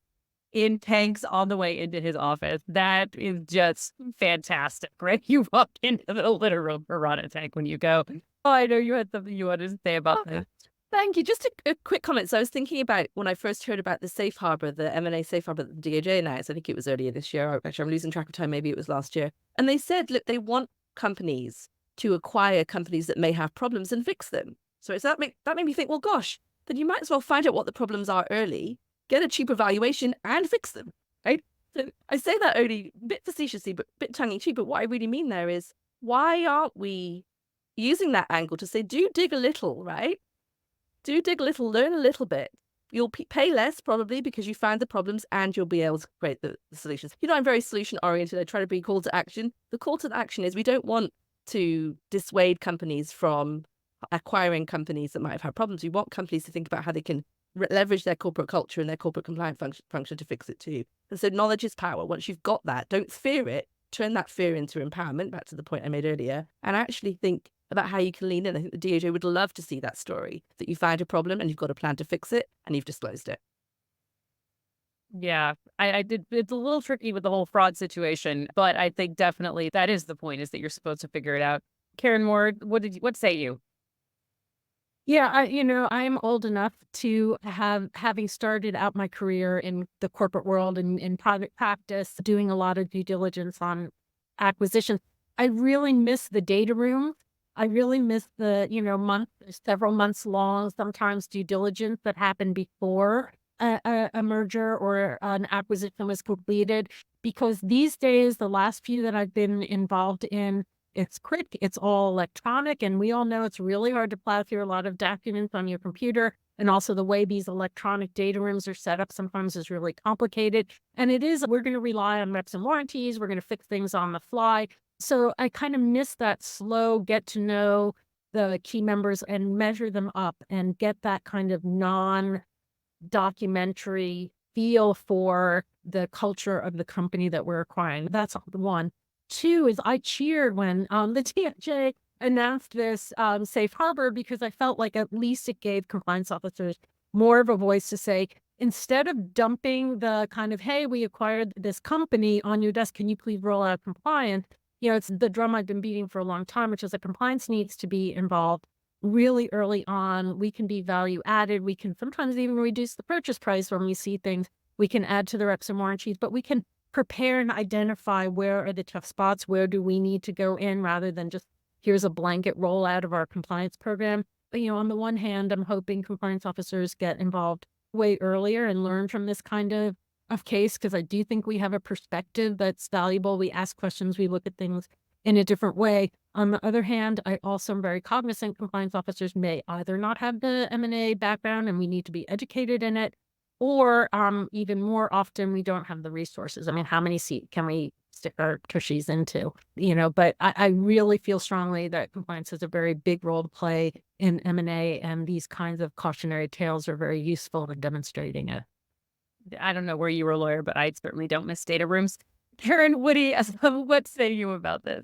in tanks on the way into his office. That is just fantastic, right? You walk into the literal piranha tank when you go. Oh, I know you had something you wanted to say about this. Thank you. Just a quick comment. So I was thinking about when I first heard about the safe harbor, the M&A safe harbor that the DOJ announced. I think it was earlier this year. Actually, I'm losing track of time. Maybe it was last year. And they said, look, they want companies to acquire companies that may have problems and fix them. So that made me think, well, gosh, then you might as well find out what the problems are early, get a cheaper valuation, and fix them, right? So I say that only a bit facetiously, but a bit tongue-in-cheek. But what I really mean there is, why aren't we using that angle to say, do dig a little, right? Do dig a little, learn a little bit, You'll pay less probably because you found the problems and you'll be able to create the solutions. I'm very solution oriented. I try to be call to action. The call to action is we don't want to dissuade companies from acquiring companies that might have had problems. We want companies to think about how they can leverage their corporate culture and their corporate compliance function to fix it too. And so knowledge is power. Once you've got that, don't fear it. Turn that fear into empowerment, back to the point I made earlier, and actually think about how you can lean in. I think the DOJ would love to see that story, that you found a problem and you've got a plan to fix it and you've disclosed it. Yeah, I did. It's a little tricky with the whole fraud situation, but I think definitely that is the point, is that you're supposed to figure it out. Karen Moore, what say you? Yeah, I'm old enough to having started out my career in the corporate world and in private practice, doing a lot of due diligence on acquisitions. I really miss the data room. I really miss the, several months long, sometimes due diligence that happened before a merger or an acquisition was completed. Because these days, the last few that I've been involved in, it's quick, it's all electronic, and we all know it's really hard to plow through a lot of documents on your computer. And also the way these electronic data rooms are set up sometimes is really complicated. And we're going to rely on reps and warranties. We're going to fix things on the fly. So I kind of miss that slow get to know the key members and measure them up and get that kind of non-documentary feel for the culture of the company that we're acquiring. That's one. Two is I cheered when the DOJ announced this safe harbor, because I felt like at least it gave compliance officers more of a voice to say, instead of dumping the kind of, hey, we acquired this company on your desk, can you please roll out compliance? It's the drum I've been beating for a long time, which is that compliance needs to be involved really early on. We can be value added. We can sometimes even reduce the purchase price when we see things. We can add to the reps and warranties, but we can prepare and identify where are the tough spots, where do we need to go in, rather than just here's a blanket rollout of our compliance program. But, on the one hand, I'm hoping compliance officers get involved way earlier and learn from this kind of case, because I do think we have a perspective that's valuable. We ask questions, we look at things in a different way. On the other hand, I also am very cognizant compliance officers may either not have the M&A background and we need to be educated in it, or even more often, we don't have the resources. I mean, how many seats can we stick our tushies into? But I really feel strongly that compliance has a very big role to play in M&A, and these kinds of cautionary tales are very useful in demonstrating it. I don't know where you were a lawyer, but I certainly don't miss data rooms. Karen, what say you about this?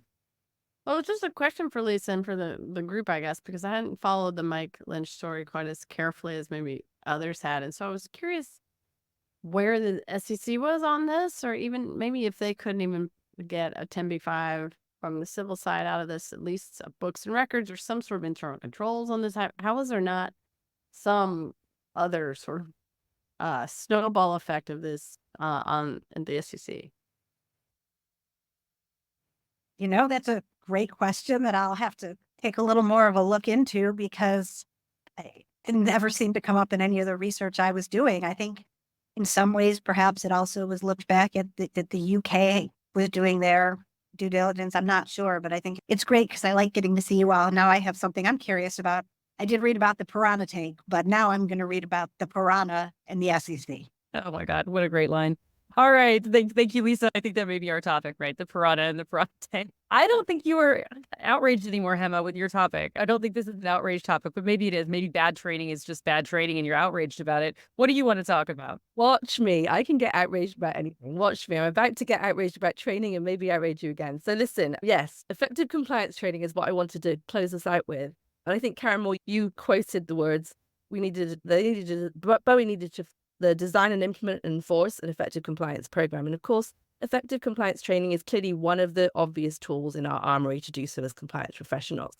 Well, it's just a question for Lisa and for the group, I guess, because I hadn't followed the Mike Lynch story quite as carefully as maybe others had. And so I was curious where the SEC was on this, or even maybe if they couldn't even get a 10b-5 from the civil side out of this, at least books and records or some sort of internal controls on this. How is there not some other sort of snowball effect of this on the SEC? That's a great question that I'll have to take a little more of a look into, because it never seemed to come up in any of the research I was doing. I think in some ways, perhaps it also was looked back at that the UK was doing their due diligence. I'm not sure, but I think it's great because I like getting to see you all. Now I have something I'm curious about. I did read about the piranha tank, but now I'm going to read about the piranha and the SEC. Oh my God, what a great line. All right. Thank you, Lisa. I think that may be our topic, right? The piranha and the piranha tank. I don't think you were outraged anymore, Hemma, with your topic. I don't think this is an outrage topic, but maybe it is. Maybe bad training is just bad training and you're outraged about it. What do you want to talk about? Watch me. I can get outraged about anything. Watch me. I'm about to get outraged about training and maybe outrage you again. So listen, yes, effective compliance training is what I wanted to close us out with. And I think, Karen Moore, you quoted the words, Boeing needed to design and implement and enforce an effective compliance program. And of course, effective compliance training is clearly one of the obvious tools in our armory to do so as compliance professionals.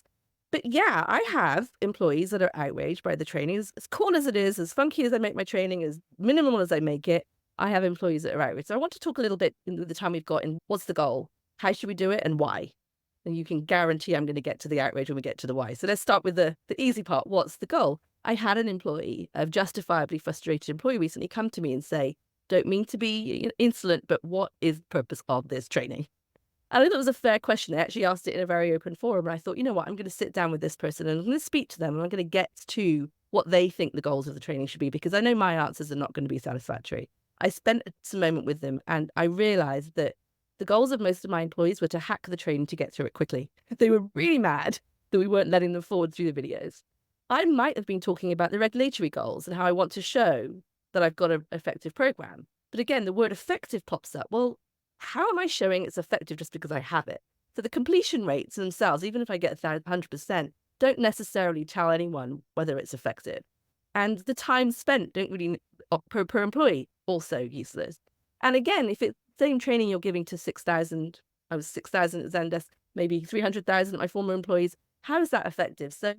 But yeah, I have employees that are outraged by the training. As cool as it is, as funky as I make my training, as minimal as I make it, I have employees that are outraged. So I want to talk a little bit in the time we've got in what's the goal, how should we do it, and why? And you can guarantee I'm going to get to the outrage when we get to the why. So let's start with the easy part. What's the goal? I had an employee, a justifiably frustrated employee, recently come to me and say, don't mean to be insolent, but what is the purpose of this training? I think that was a fair question. I actually asked it in a very open forum. And I thought, you know what, I'm going to sit down with this person and I'm going to speak to them and I'm going to get to what they think the goals of the training should be, because I know my answers are not going to be satisfactory. I spent a moment with them and I realized that the goals of most of my employees were to hack the training to get through it quickly. They were really mad that we weren't letting them forward through the videos. I might have been talking about the regulatory goals and how I want to show that I've got an effective program. But again, the word effective pops up. Well, how am I showing it's effective just because I have it? So the completion rates themselves, even if I get 100%, don't necessarily tell anyone whether it's effective. And the time spent don't really, per employee, also useless. And again, if it's the same training you're giving to 6,000, I was 6,000 at Zendesk, maybe 300,000 at my former employees, how is that effective? So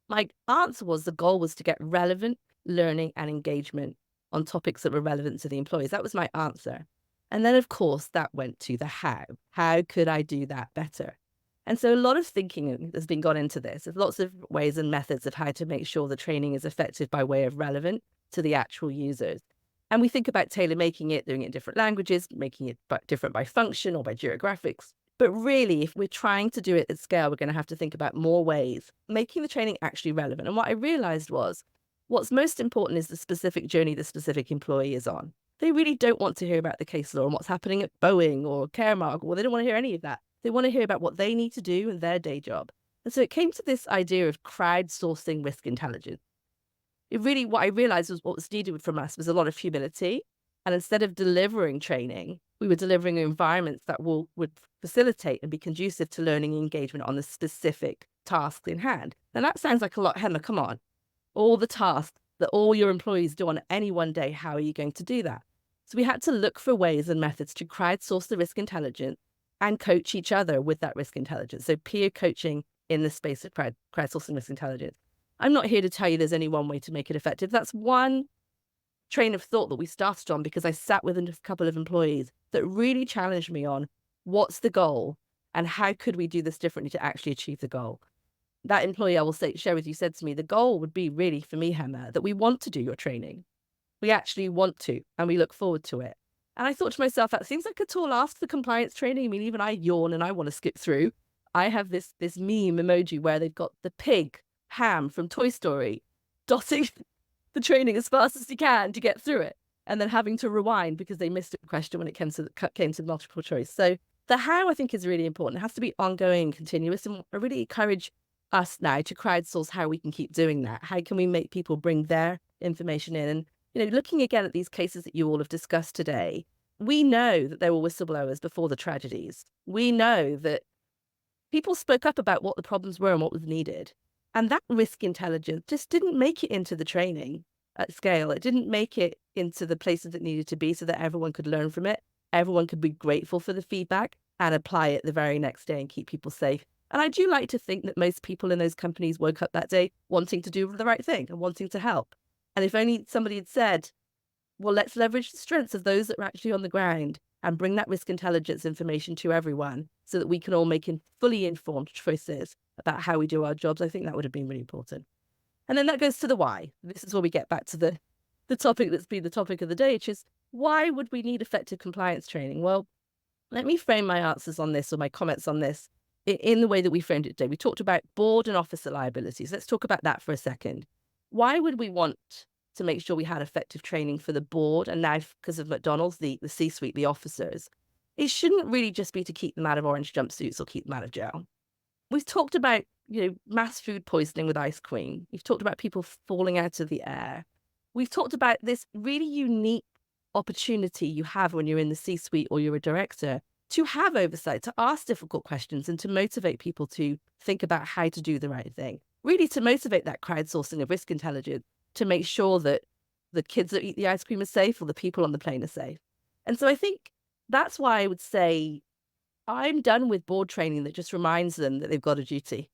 my answer was the goal was to get relevant learning and engagement on topics that were relevant to the employees. That was my answer. And then, of course, that went to the how. How could I do that better? And so a lot of thinking has been gone into this. There's lots of ways and methods of how to make sure the training is effective by way of relevant to the actual users. And we think about tailor making it, doing it in different languages, making it different by function or by geographics. But really, if we're trying to do it at scale, we're going to have to think about more ways, making the training actually relevant. And what I realized was what's most important is the specific journey the specific employee is on. They really don't want to hear about the case law and what's happening at Boeing or Caremark, or they don't want to hear any of that. They want to hear about what they need to do in their day job. And so it came to this idea of crowdsourcing risk intelligence. What I realized was what was needed from us was a lot of humility. And instead of delivering training, we were delivering environments that would facilitate and be conducive to learning and engagement on the specific tasks in hand. Now that sounds like a lot, Hemma, come on. All the tasks that all your employees do on any one day, how are you going to do that? So we had to look for ways and methods to crowdsource the risk intelligence and coach each other with that risk intelligence. So peer coaching in the space of crowdsourcing risk intelligence. I'm not here to tell you there's only one way to make it effective. That's one train of thought that we started on because I sat with a couple of employees that really challenged me on what's the goal and how could we do this differently to actually achieve the goal. That employee, I will share with you, said to me, the goal would be really for me, Hemma, that we want to do your training. We actually want to, and we look forward to it. And I thought to myself, that seems like a tall ask for compliance training. I mean, even I yawn and I want to skip through. I have this meme emoji where they've got the pig, Ham from Toy Story, dotting the training as fast as he can to get through it, and then having to rewind because they missed a question when it came to multiple choice. So the how, I think, is really important. It has to be ongoing and continuous. And I really encourage us now to crowdsource how we can keep doing that. How can we make people bring their information in? And, looking again at these cases that you all have discussed today, we know that there were whistleblowers before the tragedies. We know that people spoke up about what the problems were and what was needed. And that risk intelligence just didn't make it into the training at scale. It didn't make it into the places it needed to be so that everyone could learn from it. Everyone could be grateful for the feedback and apply it the very next day and keep people safe. And I do like to think that most people in those companies woke up that day wanting to do the right thing and wanting to help. And if only somebody had said, well, let's leverage the strengths of those that are actually on the ground and bring that risk intelligence information to everyone so that we can all make fully informed choices about how we do our jobs, I think that would have been really important. And then that goes to the why. This is where we get back to the topic that's been the topic of the day, which is why would we need effective compliance training? Well, let me frame my answers on this or my comments on this in the way that we framed it today. We talked about board and officer liabilities. Let's talk about that for a second. Why would we want to make sure we had effective training for the board and now because of McDonald's, the C-suite, the officers? It shouldn't really just be to keep them out of orange jumpsuits or keep them out of jail. We've talked about, mass food poisoning with ice cream. We've talked about people falling out of the air. We've talked about this really unique opportunity you have when you're in the C-suite or you're a director to have oversight, to ask difficult questions and to motivate people to think about how to do the right thing. Really to motivate that crowdsourcing of risk intelligence to make sure that the kids that eat the ice cream are safe or the people on the plane are safe. And so I think that's why I would say I'm done with board training that just reminds them that they've got a duty.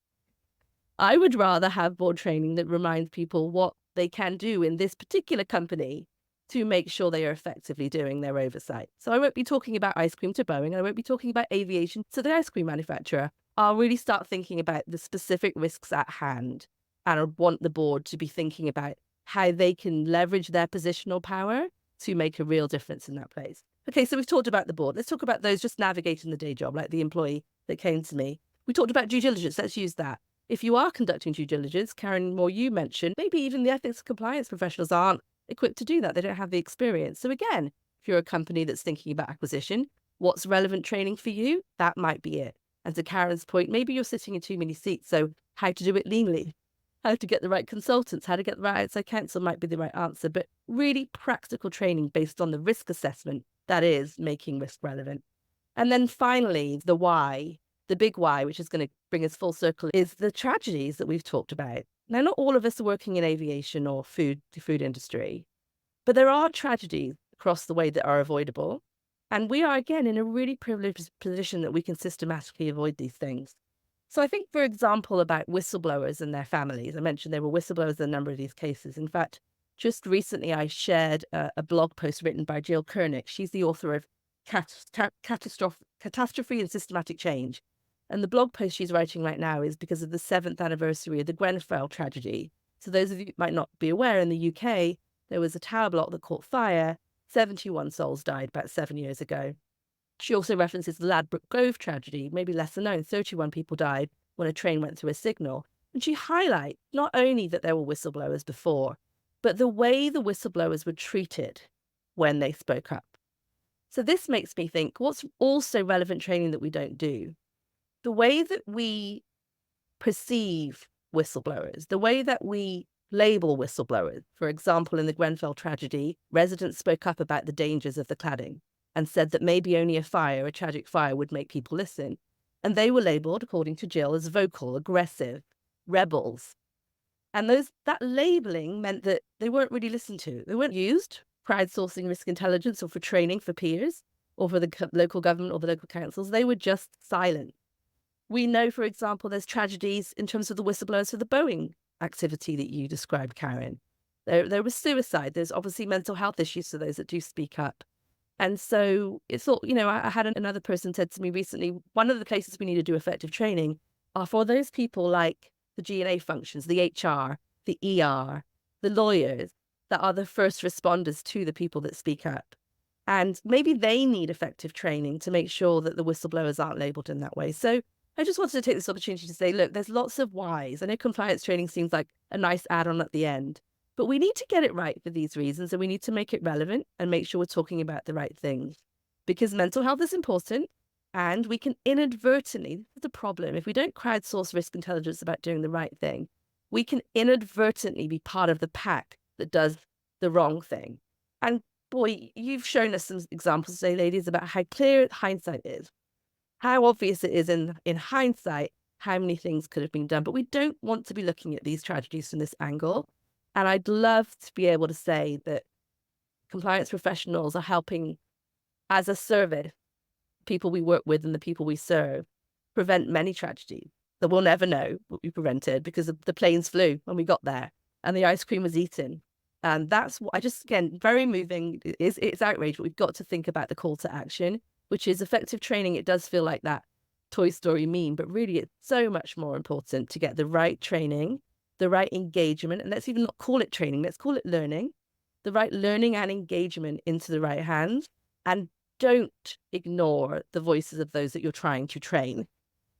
I would rather have board training that reminds people what they can do in this particular company to make sure they are effectively doing their oversight. So I won't be talking about ice cream to Boeing, and I won't be talking about aviation to the ice cream manufacturer. I'll really start thinking about the specific risks at hand, and I want the board to be thinking about how they can leverage their positional power to make a real difference in that place. Okay, so we've talked about the board. Let's talk about those just navigating the day job, like the employee that came to me. We talked about due diligence. Let's use that. if you are conducting due diligence, Karen Moore, you mentioned, maybe even the ethics and compliance professionals aren't equipped to do that. They don't have the experience. So again, if you're a company that's thinking about acquisition, what's relevant training for you? That might be it. And to Karen's point, maybe you're sitting in too many seats. So how to do it leanly, how to get the right consultants, how to get the right outside counsel might be the right answer. But really practical training based on the risk assessment that is making risk relevant. And then finally, the why, the big why, which is going to bring us full circle, is the tragedies that we've talked about. Now, not all of us are working in aviation or the food industry, but there are tragedies across the way that are avoidable. And we are, again, in a really privileged position that we can systematically avoid these things. So I think, for example, about whistleblowers and their families. I mentioned there were whistleblowers in a number of these cases. In fact, just recently I shared a blog post written by Jill Kernick. She's the author of Catastrophe and Systematic Change. And the blog post she's writing right now is because of the 7th anniversary of the Grenfell tragedy. So those of you who might not be aware, in the UK, there was a tower block that caught fire. 71 souls died about 7 years ago. She also references the Ladbroke Grove tragedy, maybe lesser known. 31 people died when a train went through a signal. And she highlights not only that there were whistleblowers before, but the way the whistleblowers were treated when they spoke up. So this makes me think, what's also relevant training that we don't do? The way that we perceive whistleblowers, the way that we label whistleblowers. For example, in the Grenfell tragedy, residents spoke up about the dangers of the cladding and said that maybe only a tragic fire, would make people listen. And they were labeled, according to Jill, as vocal, aggressive, rebels. And that labeling meant that they weren't really listened to. They weren't used, crowdsourcing risk intelligence or for training for peers or for the local government or the local councils. They were just silent. We know, for example, there's tragedies in terms of the whistleblowers for the Boeing activity that you described, Karen. There was suicide. There's obviously mental health issues for those that do speak up. And so it's all, I had another person said to me recently, one of the places we need to do effective training are for those people like the G&A functions, the HR, the ER, the lawyers that are the first responders to the people that speak up. And maybe they need effective training to make sure that the whistleblowers aren't labeled in that way. So I just wanted to take this opportunity to say, look, there's lots of whys. I know compliance training seems like a nice add-on at the end, but we need to get it right for these reasons, and we need to make it relevant and make sure we're talking about the right things. Because mental health is important, and we can inadvertently, this is the problem, if we don't crowdsource risk intelligence about doing the right thing, we can inadvertently be part of the pack that does the wrong thing. And boy, you've shown us some examples today, ladies, about how clear hindsight is. How obvious it is in hindsight how many things could have been done. But we don't want to be looking at these tragedies from this angle. And I'd love to be able to say that compliance professionals are helping, as a service, people we work with and the people we serve, prevent many tragedies that we'll never know what we prevented because the planes flew when we got there and the ice cream was eaten. And that's what again, very moving. It's outrage, but we've got to think about the call to action, which is effective training. It does feel like that Toy Story meme, but really it's so much more important to get the right training, the right engagement, and let's even not call it training, let's call it learning, the right learning and engagement into the right hands, and don't ignore the voices of those that you're trying to train,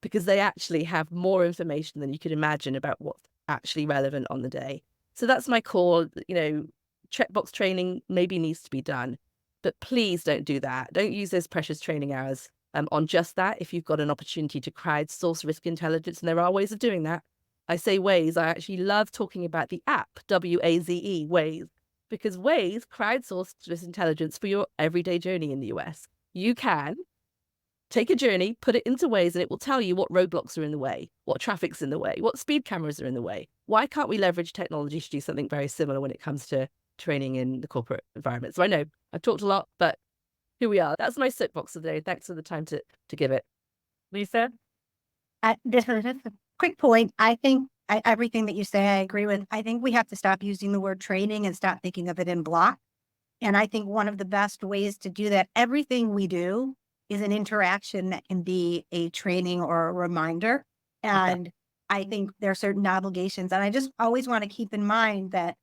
because they actually have more information than you could imagine about what's actually relevant on the day. So that's my call. Checkbox training maybe needs to be done, but please don't do that. Don't use those precious training hours on just that. If you've got an opportunity to crowdsource risk intelligence, and there are ways of doing that. I say Waze. I actually love talking about the app, WAZE, Waze, because Waze crowdsources risk intelligence for your everyday journey in the US. You can take a journey, put it into Waze, and it will tell you what roadblocks are in the way, what traffic's in the way, what speed cameras are in the way. Why can't we leverage technology to do something very similar when it comes to training in the corporate environment? So I know I've talked a lot, but here we are. That's my soapbox of the day. Thanks for the time to give it. Lisa? Just a quick point. I think everything that you say, I agree with. I think we have to stop using the word training and stop thinking of it in block. And I think one of the best ways to do that, everything we do is an interaction that can be a training or a reminder. And I think there are certain obligations. And I just always want to keep in mind that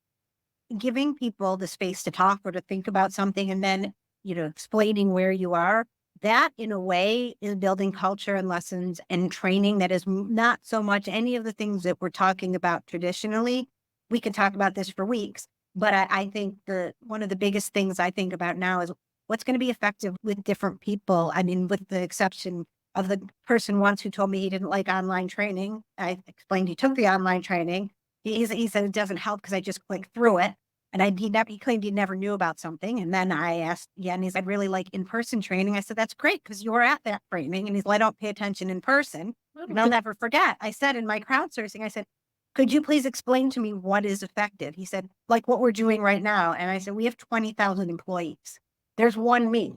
giving people the space to talk or to think about something and then, explaining where you are that in a way is building culture and lessons and training that is not so much any of the things that we're talking about traditionally. We could talk about this for weeks, but I think one of the biggest things I think about now is what's going to be effective with different people. I mean, with the exception of the person once who told me he didn't like online training. I explained he took the online training. He said it doesn't help because I just click through it. And he claimed he never knew about something. And then I asked, and he said, I'd really like in-person training. I said, that's great because you were at that training. And he's like, I don't pay attention in person. And I'll never forget. I said in my crowdsourcing, I said, could you please explain to me what is effective? He said, like what we're doing right now. And I said, we have 20,000 employees. There's one me.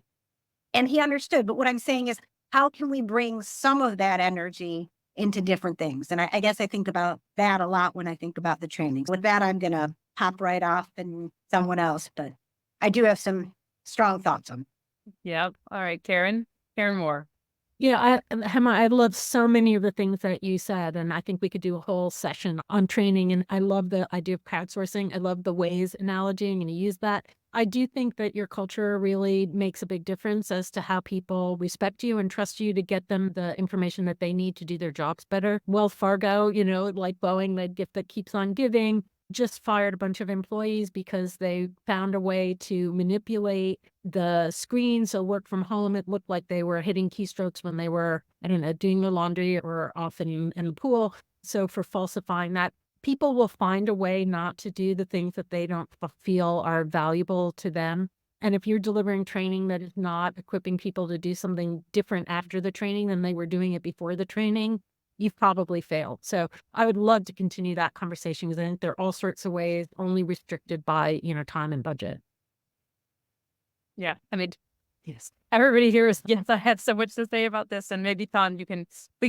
And he understood. But what I'm saying is, how can we bring some of that energy into different things? And I guess I think about that a lot when I think about the trainings. With that, I'm going to hop right off and someone else, but I do have some strong thoughts on. Yep. All right, Karen Moore. Yeah, Hemma, I love so many of the things that you said, and I think we could do a whole session on training. And I love the idea of crowdsourcing. I love the ways analogy. I'm going to use that. I do think that your culture really makes a big difference as to how people respect you and trust you to get them the information that they need to do their jobs better. Wells Fargo, like Boeing, the gift that keeps on giving, just fired a bunch of employees because they found a way to manipulate the screen. So work from home, it looked like they were hitting keystrokes when they were, I don't know, doing their laundry or off in the pool. So for falsifying that, people will find a way not to do the things that they don't feel are valuable to them. And if you're delivering training that is not equipping people to do something different after the training than they were doing it before the training, you've probably failed. So I would love to continue that conversation because I think there are all sorts of ways, only restricted by, time and budget. Yeah. I mean, yes. Everybody here is, yes, I had so much to say about this. And maybe, Thon, we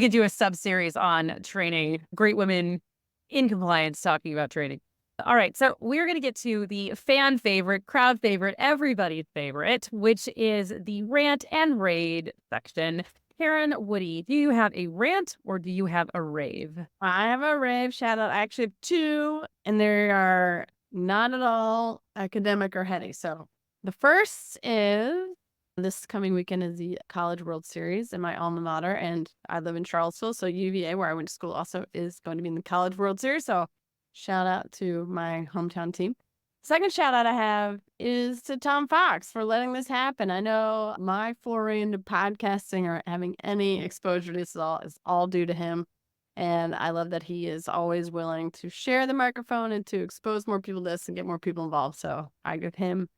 can do a sub-series on training, great women in compliance talking about training. All right. So we're going to get to the fan favorite, crowd favorite, everybody's favorite, which is the rant and raid section. Karen, Woody, do you have a rant or do you have a rave? I have a rave shout out. I actually have two, and they are not at all academic or heady. So the first is this coming weekend is the College World Series in my alma mater, and I live in Charlottesville. So UVA, where I went to school, also is going to be in the College World Series. So shout out to my hometown team. Second shout out I have is to Tom Fox for letting this happen. I know my foray into podcasting or having any exposure to this is all due to him. And I love that he is always willing to share the microphone and to expose more people to this and get more people involved. So I give him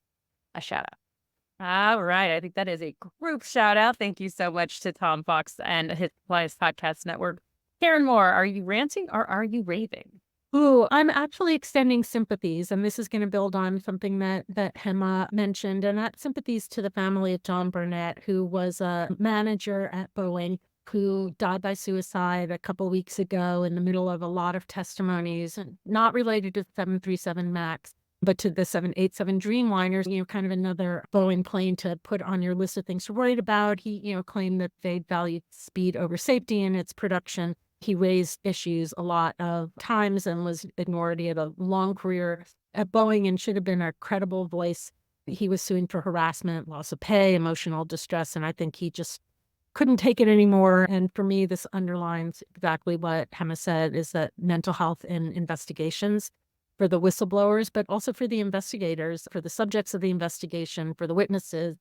a shout out. All right. I think that is a group shout out. Thank you so much to Tom Fox and his Compliance Podcast Network. Karen Moore, are you ranting or are you raving? Ooh, I'm actually extending sympathies, and this is going to build on something that Hemma mentioned, and that sympathies to the family of John Barnett, who was a manager at Boeing, who died by suicide a couple weeks ago in the middle of a lot of testimonies, not related to the 737 MAX, but to the 787 Dreamliners, kind of another Boeing plane to put on your list of things to write about. He, claimed that they valued speed over safety in its production. He raised issues a lot of times and was ignored. He had a long career at Boeing and should have been a credible voice. He was suing for harassment, loss of pay, emotional distress, and I think he just couldn't take it anymore. And for me, this underlines exactly what Hemma said, is that mental health in investigations for the whistleblowers, but also for the investigators, for the subjects of the investigation, for the witnesses,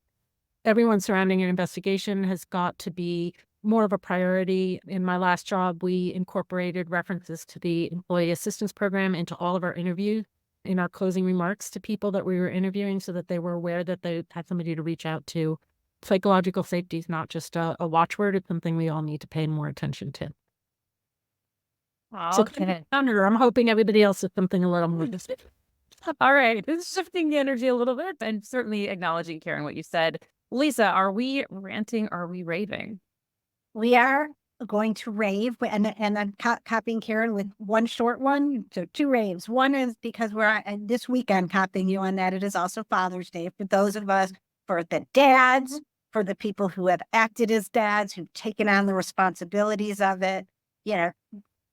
everyone surrounding an investigation has got to be more of a priority. In my last job, we incorporated references to the employee assistance program into all of our interviews, in our closing remarks to people that we were interviewing, so that they were aware that they had somebody to reach out to. Psychological safety is not just a watchword. It's something we all need to pay more attention to. Okay. So I'm hoping everybody else is something a little more. All right. This is shifting the energy a little bit and certainly acknowledging, Karen, what you said. Lisa, are we ranting or are we raving? We are going to rave, and I'm copying Karen with one short one, so two raves. One is because we're this weekend copying you on that. It is also Father's Day for those of us, for the dads, for the people who have acted as dads, who've taken on the responsibilities of it.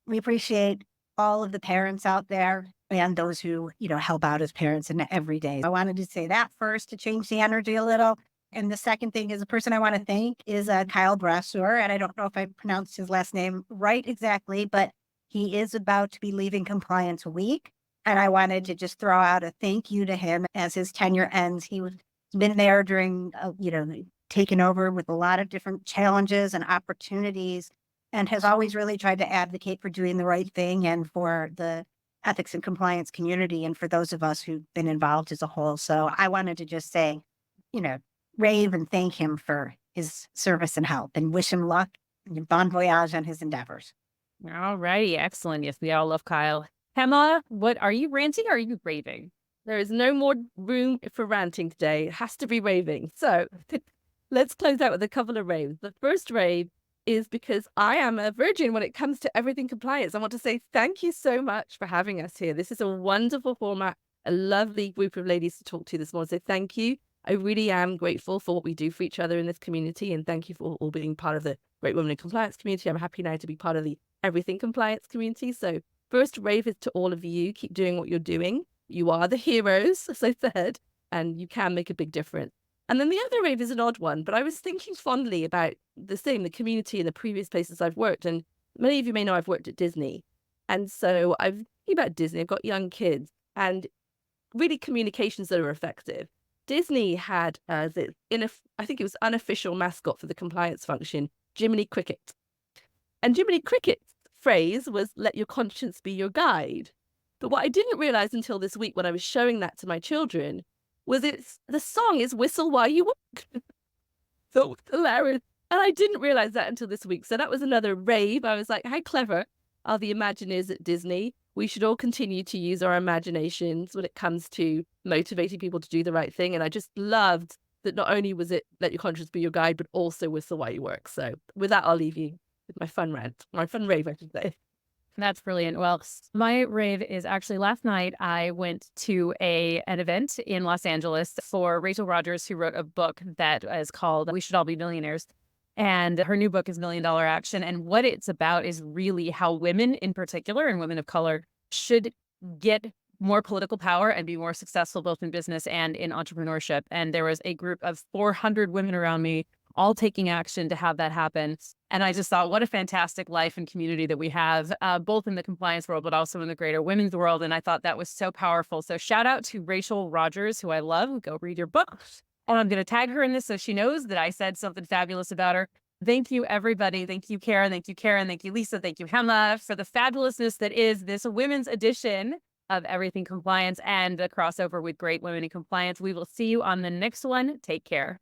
We appreciate all of the parents out there and those who, help out as parents in every day. I wanted to say that first to change the energy a little. And the second thing is the person I want to thank is Kyle Brasseur. And I don't know if I pronounced his last name right exactly, but he is about to be leaving Compliance Week. And I wanted to just throw out a thank you to him as his tenure ends. He's been there during, taken over with a lot of different challenges and opportunities, and has always really tried to advocate for doing the right thing and for the ethics and compliance community and for those of us who've been involved as a whole. So I wanted to just say, rave and thank him for his service and help and wish him luck and bon voyage on his endeavors. All righty. Excellent. Yes, we all love Kyle. Hemma, what are you ranting or are you raving? There is no more room for ranting today. It has to be raving. So let's close out with a couple of raves. The first rave is because I am a virgin when it comes to everything compliance. I want to say thank you so much for having us here. This is a wonderful format, a lovely group of ladies to talk to this morning. So thank you. I really am grateful for what we do for each other in this community. And thank you for all being part of the Great Women in Compliance community. I'm happy now to be part of the Everything Compliance community. So first rave is to all of you. Keep doing what you're doing. You are the heroes, as I said, and you can make a big difference. And then the other rave is an odd one, but I was thinking fondly about the community in the previous places I've worked. And many of you may know I've worked at Disney. And so I've thinking about Disney. I've got young kids and really communications that are effective. Disney had, I think it was unofficial mascot for the compliance function, Jiminy Cricket. And Jiminy Cricket's phrase was, let your conscience be your guide. But what I didn't realize until this week when I was showing that to my children was the song is Whistle While You Work. So hilarious. And I didn't realize that until this week. So that was another rave. I was like, how clever are the Imagineers at Disney? We should all continue to use our imaginations when it comes to motivating people to do the right thing. And I just loved that not only was it let your conscience be your guide, but also Whistle While You Work. So with that, I'll leave you with my fun rave, I should say. That's brilliant. Well, my rave is actually last night I went to an event in Los Angeles for Rachel Rodgers, who wrote a book that is called We Should All Be Millionaires. And her new book is $1 Million Action. And what it's about is really how women in particular and women of color should get more political power and be more successful both in business and in entrepreneurship. And there was a group of 400 women around me all taking action to have that happen. And I just thought, what a fantastic life and community that we have, both in the compliance world, but also in the greater women's world. And I thought that was so powerful. So shout out to Rachel Rodgers, who I love. Go read your book. And I'm going to tag her in this so she knows that I said something fabulous about her. Thank you, everybody. Thank you, Karen. Thank you, Karen. Thank you, Lisa. Thank you, Hemma, for the fabulousness that is this women's edition of Everything Compliance and the crossover with Great Women in Compliance. We will see you on the next one. Take care.